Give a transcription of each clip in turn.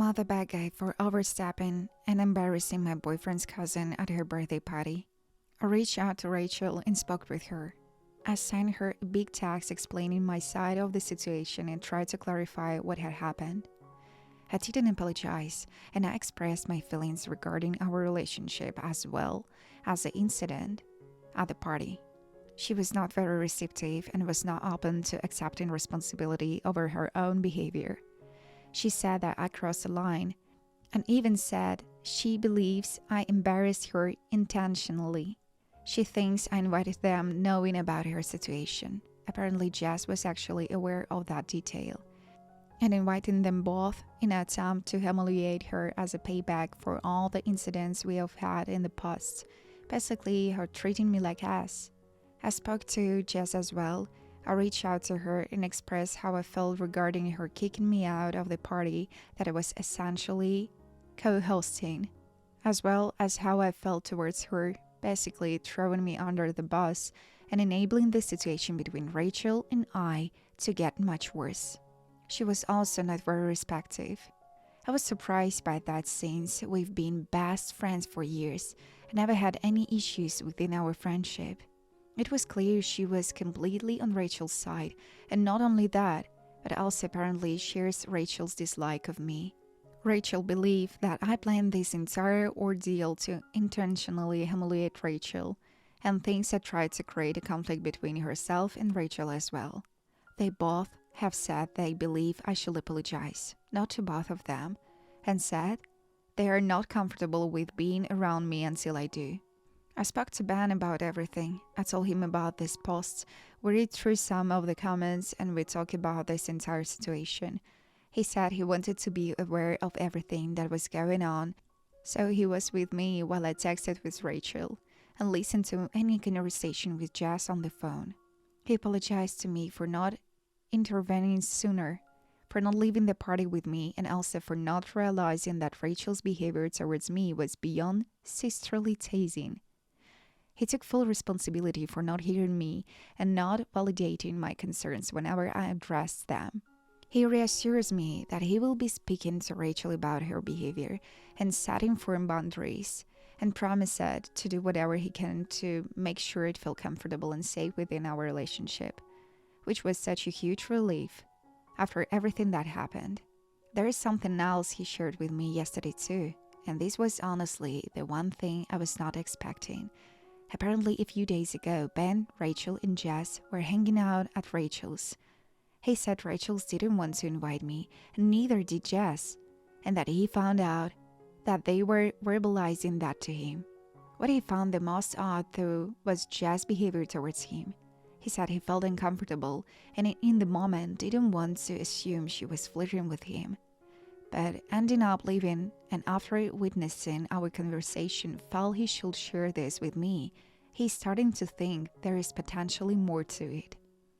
Am I the bad guy for overstepping and embarrassing my boyfriend's cousin at her birthday party? I reached out to Rachel and spoke with her. I sent her a big text explaining my side of the situation and tried to clarify what had happened. I didn't apologize, and I expressed my feelings regarding our relationship as well as the incident at the party. She was not very receptive and was not open to accepting responsibility over her own behavior. She said that I crossed the line, and even said she believes I embarrassed her intentionally. She thinks I invited them knowing about her situation. Apparently, Jess was actually aware of that detail, and inviting them both in an attempt to humiliate her as a payback for all the incidents we have had in the past. Basically, her treating me like ass. I spoke to Jess as well. I reached out to her and expressed how I felt regarding her kicking me out of the party that I was essentially co-hosting, as well as how I felt towards her, basically throwing me under the bus and enabling the situation between Rachel and I to get much worse. She was also not very respectful. I was surprised by that since we've been best friends for years and never had any issues within our friendship. It was clear she was completely on Rachel's side, and not only that, but also apparently shares Rachel's dislike of me. Rachel believed that I planned this entire ordeal to intentionally humiliate Rachel, and thinks I tried to create a conflict between herself and Rachel as well. They both have said they believe I should apologize, not to both of them, and said they are not comfortable with being around me until I do. I spoke to Ben about everything. I told him about this post. We read through some of the comments and we talked about this entire situation. He said he wanted to be aware of everything that was going on, so he was with me while I texted with Rachel and listened to any conversation with Jess on the phone. He apologized to me for not intervening sooner, for not leaving the party with me, and also for not realizing that Rachel's behavior towards me was beyond sisterly teasing. He took full responsibility for not hearing me and not validating my concerns whenever I addressed them. He reassures me that he will be speaking to Rachel about her behavior and setting firm boundaries, and promised to do whatever he can to make sure it felt comfortable and safe within our relationship, which was such a huge relief after everything that happened. There is something else he shared with me yesterday too, and this was honestly the one thing I was not expecting. Apparently, a few days ago, Ben, Rachel, and Jess were hanging out at Rachel's. He said Rachel's didn't want to invite me, and neither did Jess, and that he found out that they were verbalizing that to him. What he found the most odd, though, was Jess' behavior towards him. He said he felt uncomfortable, and in the moment didn't want to assume she was flirting with him. But ending up leaving, and after witnessing our conversation felt he should share this with me, he's starting to think there is potentially more to it.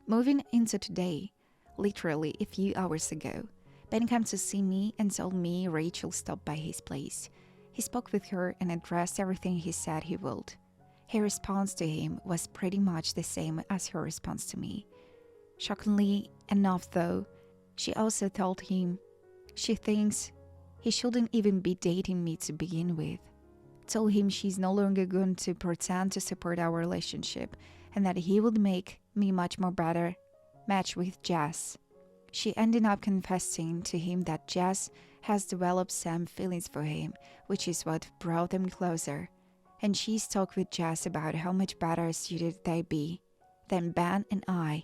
Moving into today, literally a few hours ago, Ben came to see me and told me Rachel stopped by his place. He spoke with her and addressed everything he said he would. Her response to him was pretty much the same as her response to me. Shockingly enough though, she also told him she thinks he shouldn't even be dating me to begin with. Told him she's no longer going to pretend to support our relationship and that he would make me much more better match with Jess. She ended up confessing to him that Jess has developed some feelings for him, which is what brought them closer. And she's talked with Jess about how much better suited they'd be than Ben and I.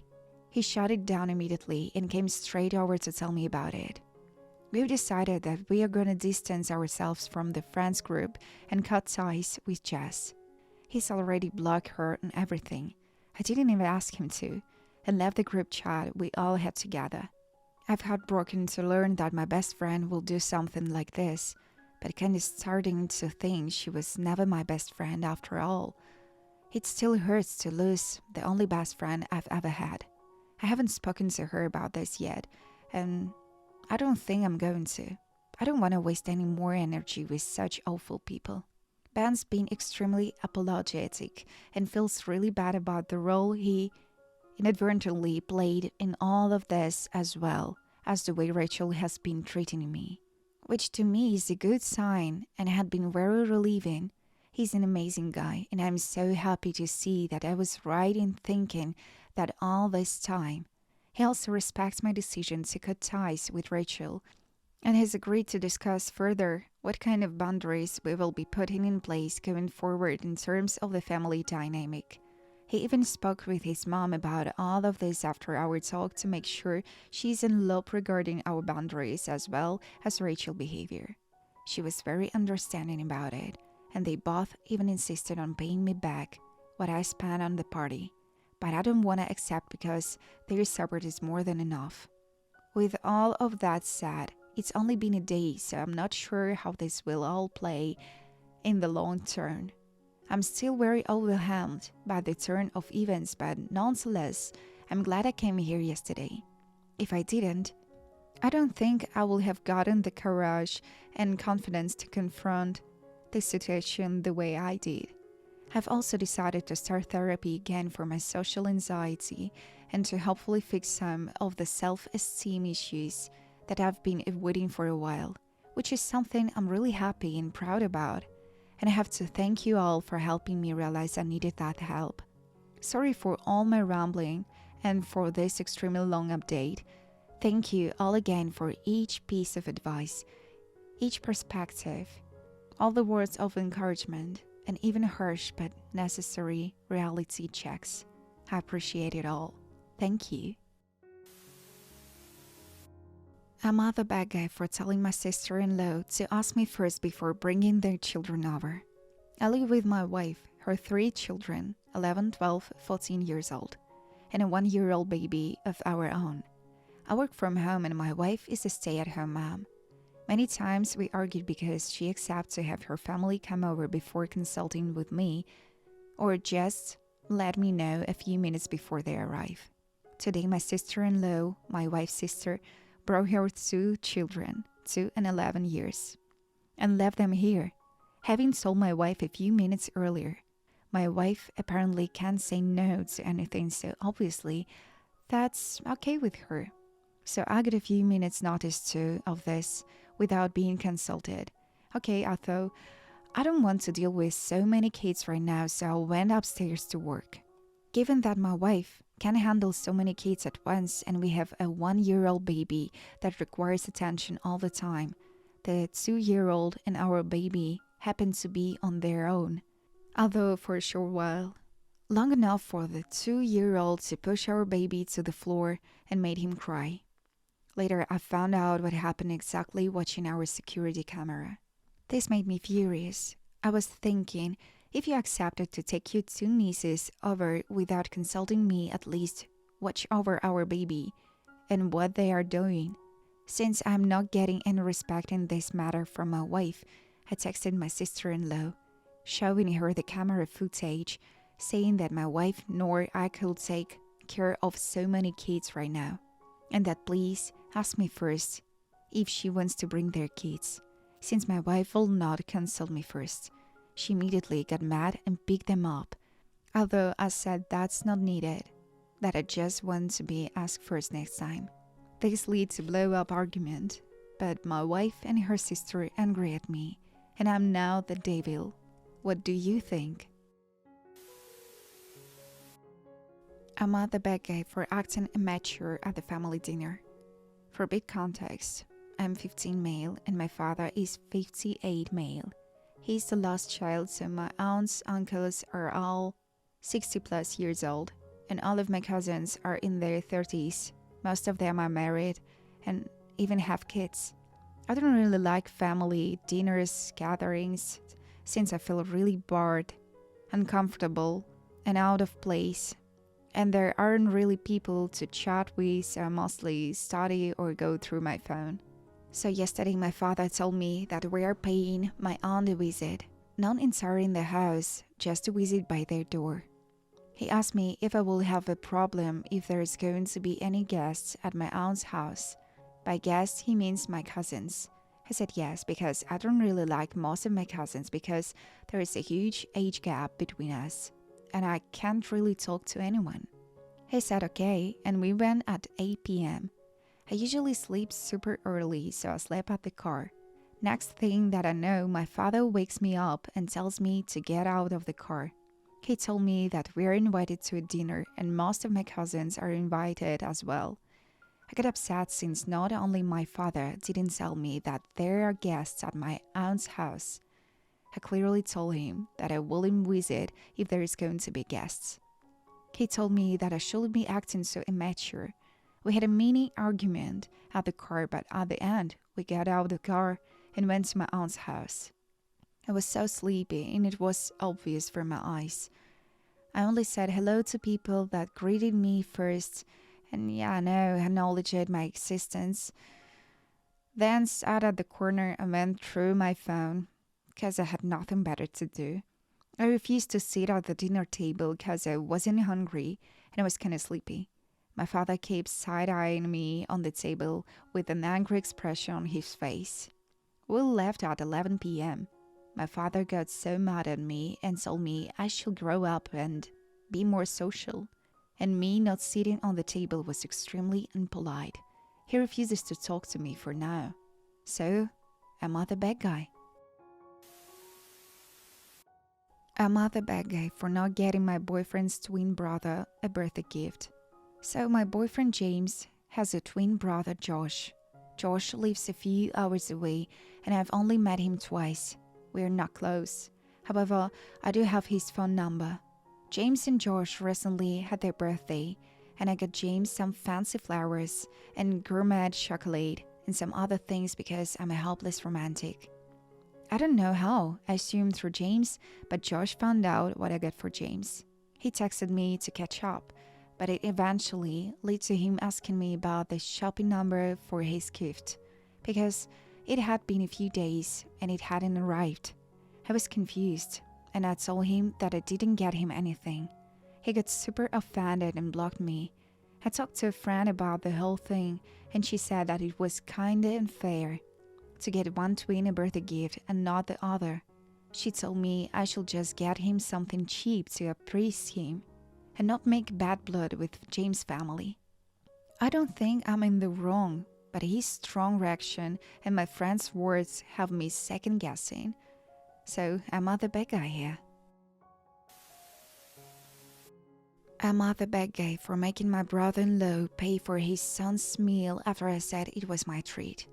He shut it down immediately and came straight over to tell me about it. We've decided that we are going to distance ourselves from the friends group and cut ties with Jess. He's already blocked her and everything. I didn't even ask him to, and left the group chat we all had together. I've heartbroken to learn that my best friend will do something like this, but kind of starting to think she was never my best friend after all. It still hurts to lose the only best friend I've ever had. I haven't spoken to her about this yet, and I don't think I'm going to. I don't want to waste any more energy with such awful people. Ben's been extremely apologetic and feels really bad about the role he inadvertently played in all of this, as well as the way Rachel has been treating me. which to me is a good sign and had been very relieving. He's an amazing guy, and I'm so happy to see that I was right in thinking that all this time. He also respects my decision to cut ties with Rachel and has agreed to discuss further what kind of boundaries we will be putting in place going forward in terms of the family dynamic. He even spoke with his mom about all of this after our talk to make sure she's in loop regarding our boundaries as well as Rachel's behavior. She was very understanding about it, and they both even insisted on paying me back what I spent on the party. But I don't want to accept because their support is more than enough. With all of that said, it's only been a day, so I'm not sure how this will all play in the long term. I'm still very overwhelmed by the turn of events, but nonetheless, I'm glad I came here yesterday. If I didn't, I don't think I would have gotten the courage and confidence to confront the situation the way I did. I've also decided to start therapy again for my social anxiety and to hopefully fix some of the self-esteem issues that I've been avoiding for a while, which is something I'm really happy and proud about. And I have to thank you all for helping me realize I needed that help. Sorry for all my rambling and for this extremely long update. Thank you all again for each piece of advice, each perspective, all the words of encouragement, and even harsh but necessary reality checks. I appreciate it all. Thank you. I'm not the bad guy for telling my sister-in-law to ask me first before bringing their children over. I live with my wife, her 3 children, 11, 12, 14 years old, and a 1-year-old baby of our own. I work from home and my wife is a stay-at-home mom. Many times we argued because she accepts to have her family come over before consulting with me, or just let me know a few minutes before they arrive. Today my sister-in-law, my wife's sister, brought her 2 children, 2 and 11 years, and left them here, having told my wife a few minutes earlier. My wife apparently can't say no to anything, so obviously that's okay with her. So I got a few minutes notice too of this without being consulted. Okay, I thought, I don't want to deal with so many kids right now, so I went upstairs to work. Given that my wife can handle so many kids at once and we have a 1-year-old baby that requires attention all the time, the 2-year-old and our baby happen to be on their own, although for a short while. Long enough for the 2-year-old to push our baby to the floor and made him cry. Later, I found out what happened exactly watching our security camera. This made me furious. I was thinking, if you accepted to take your 2 nieces over without consulting me, at least watch over our baby and what they are doing. Since I'm not getting any respect in this matter from my wife, I texted my sister-in-law, showing her the camera footage, saying that my wife nor I could take care of so many kids right now, and that please ask me first if she wants to bring their kids, since my wife will not consult me first. She immediately got mad and picked them up, although I said that's not needed, that I just want to be asked first next time. This leads to blow-up argument, but my wife and her sister angry at me, and I'm now the devil. What do you think? I'm not the bad guy for acting immature at the family dinner. For big context, I'm 15 male and my father is 58 male. He's the last child, so my aunts, uncles are all 60 plus years old, and all of my cousins are in their 30s. Most of them are married and even have kids. I don't really like family dinners, gatherings, since I feel really bored, uncomfortable, and out of place. And there aren't really people to chat with, so I mostly study or go through my phone. So yesterday my father told me that we are paying my aunt a visit, not inside the house, just to visit by their door. He asked me if I will have a problem if there is going to be any guests at my aunt's house. By guests, he means my cousins. I said yes, because I don't really like most of my cousins because there is a huge age gap between us, and I can't really talk to anyone. He said okay, and we went at 8 p.m. I usually sleep super early, so I slept at the car. Next thing that I know, my father wakes me up and tells me to get out of the car. He told me that we're invited to a dinner and most of my cousins are invited as well. I got upset since not only my father didn't tell me that there are guests at my aunt's house. I clearly told him that I wouldn't visit if there is going to be guests. He told me that I shouldn't be acting so immature. We had a mini argument at the car, but at the end, we got out of the car and went to my aunt's house. I was so sleepy and it was obvious from my eyes. I only said hello to people that greeted me first, and yeah, I know, acknowledged my existence. Then sat at the corner and went through my phone, because I had nothing better to do. I refused to sit at the dinner table because I wasn't hungry and I was kind of sleepy. My father kept side-eyeing me on the table with an angry expression on his face. We left at 11 p.m. My father got so mad at me and told me I should grow up and be more social. And me not sitting on the table was extremely impolite. He refuses to talk to me for now. So, am I the bad guy? Am I the bad guy for not getting my boyfriend's twin brother a birthday gift? So my boyfriend James has a twin brother Josh. Josh lives a few hours away and I've only met him twice. We're not close. However, I do have his phone number. James and Josh recently had their birthday and I got James some fancy flowers and gourmet chocolate and some other things because I'm a helpless romantic. I don't know how, I assumed through James, but Josh found out what I got for James. He texted me to catch up, but it eventually led to him asking me about the shopping number for his gift, because it had been a few days and it hadn't arrived. I was confused, and I told him that I didn't get him anything. He got super offended and blocked me. I talked to a friend about the whole thing, and she said that it was kinda unfair to get one twin a birthday gift and not the other. She told me I should just get him something cheap to appease him and not make bad blood with James' family. I don't think I'm in the wrong, but his strong reaction and my friend's words have me second guessing. So am I the bad guy here? Am I the bad guy for making my brother-in-law pay for his son's meal after I said it was my treat?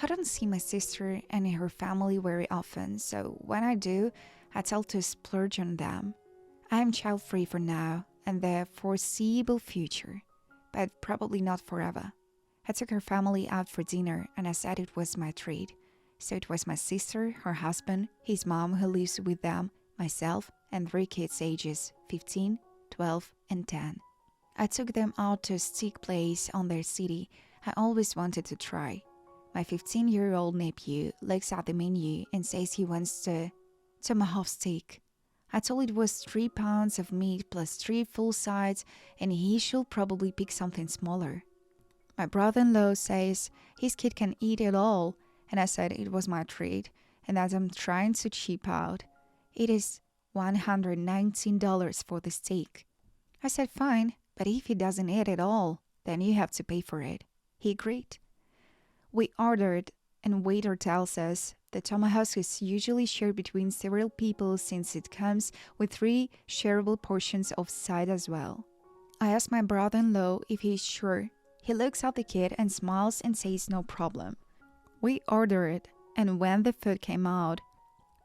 I don't see my sister and her family very often, so when I do, I tell to splurge on them. I am child-free for now and the foreseeable future, but probably not forever. I took her family out for dinner and I said it was my treat. So it was my sister, her husband, his mom who lives with them, myself, and 3 kids ages 15, 12, and 10. I took them out to a steak place on their city I always wanted to try. My 15-year-old nephew looks at the menu and says he wants the tomahawk steak. I told it was 3 pounds of meat plus 3 full sides and he should probably pick something smaller. My brother-in-law says his kid can eat it all, and I said it was my treat and that I'm trying to cheap out. It is $119 for the steak. I said fine, but if he doesn't eat it all, then you have to pay for it. He agreed. We ordered, and waiter tells us the tomahawk is usually shared between several people since it comes with 3 shareable portions of side as well. I asked my brother-in-law if he's sure. He looks at the kid and smiles and says no problem. We ordered, and when the food came out,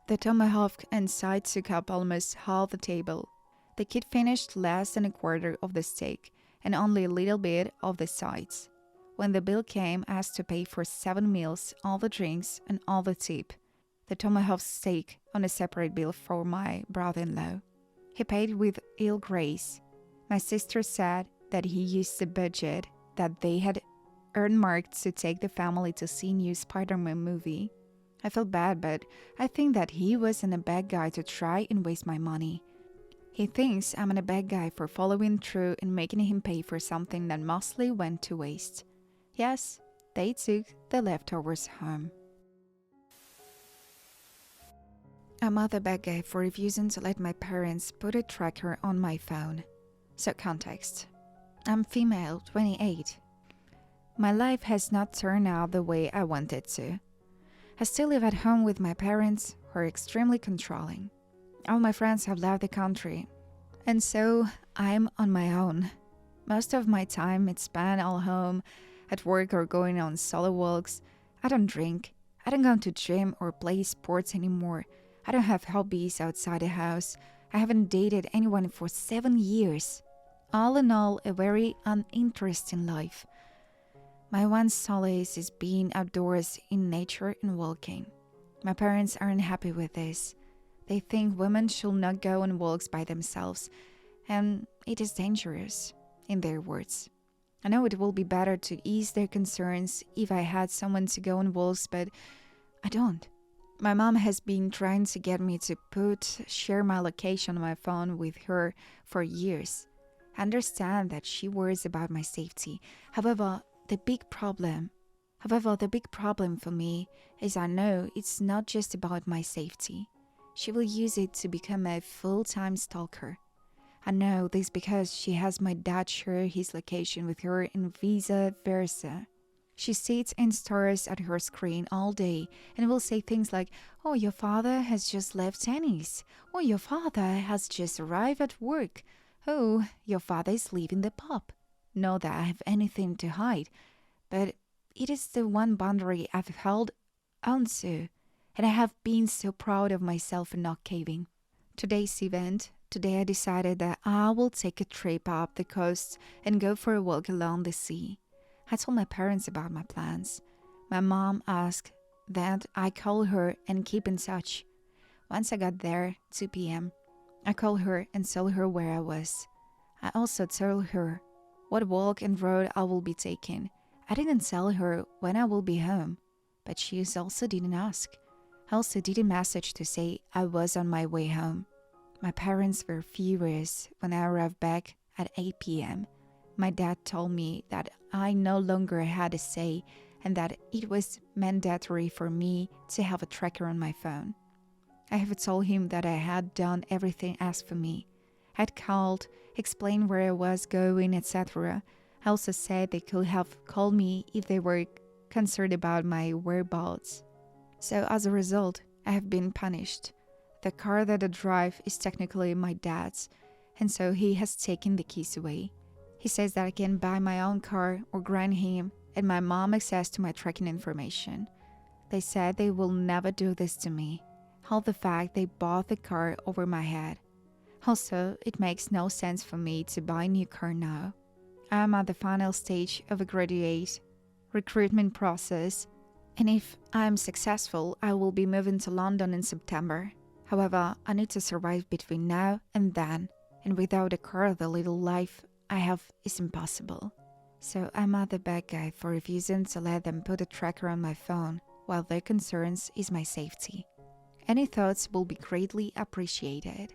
the tomahawk and side took up almost half the table. The kid finished less than a quarter of the steak and only a little bit of the sides. When the bill came, I asked to pay for 7 meals, all the drinks, and all the tip. The tomahawk steak on a separate bill for my brother-in-law. He paid with ill grace. My sister said that he used the budget that they had earmarked to take the family to see new Spider-Man movie. I felt bad, but I think that he wasn't a bad guy to try and waste my money. He thinks I'm a bad guy for following through and making him pay for something that mostly went to waste. Yes, they took the leftovers home. I'm the bad guy for refusing to let my parents put a tracker on my phone. So context. I'm female, 28. My life has not turned out the way I wanted to. I still live at home with my parents, who are extremely controlling. All my friends have left the country, and so I'm on my own. Most of my time is spent at home, at work, or going on solo walks. I don't drink. I don't go to gym or play sports anymore. I don't have hobbies outside the house. I haven't dated anyone for 7 years. All in all, a very uninteresting life. My one solace is being outdoors in nature and walking. My parents aren't happy with this. They think women should not go on walks by themselves, and it is dangerous, in their words. I know it will be better to ease their concerns if I had someone to go on walks, but I don't. My mom has been trying to get me to share my location on my phone with her for years. I understand that she worries about my safety. However, the big problem for me is I know it's not just about my safety. She will use it to become a full-time stalker. I know this because she has my dad share his location with her and vice versa. She sits and stares at her screen all day and will say things like, "Oh, your father has just left tennis. Oh, your father has just arrived at work. Oh, your father is leaving the pub." Not that I have anything to hide, but it is the one boundary I've held onto, and I have been so proud of myself for not caving. Today I decided that I will take a trip up the coast and go for a walk along the sea. I told my parents about my plans. My mom asked that I call her and keep in touch. Once I got there, 2 p.m., I called her and told her where I was. I also told her what walk and road I will be taking. I didn't tell her when I will be home, but she also didn't ask. I also didn't message to say I was on my way home. My parents were furious when I arrived back at 8 p.m. My dad told me that I no longer had a say and that it was mandatory for me to have a tracker on my phone. I have told him that I had done everything asked for me. I had called, explained where I was going, etc. I also said they could have called me if they were concerned about my whereabouts. So as a result, I have been punished. The car that I drive is technically my dad's, and so he has taken the keys away. He says that I can buy my own car or grant him and my mom access to my tracking information. They said they will never do this to me. All the fact they bought the car over my head. Also, it makes no sense for me to buy a new car now. I am at the final stage of a graduate recruitment process, and if I am successful, I will be moving to London in September. However, I need to survive between now and then, and without a car, the little life I have is impossible. So I'm at the bad guy for refusing to let them put a tracker on my phone, while their concerns is my safety. Any thoughts will be greatly appreciated.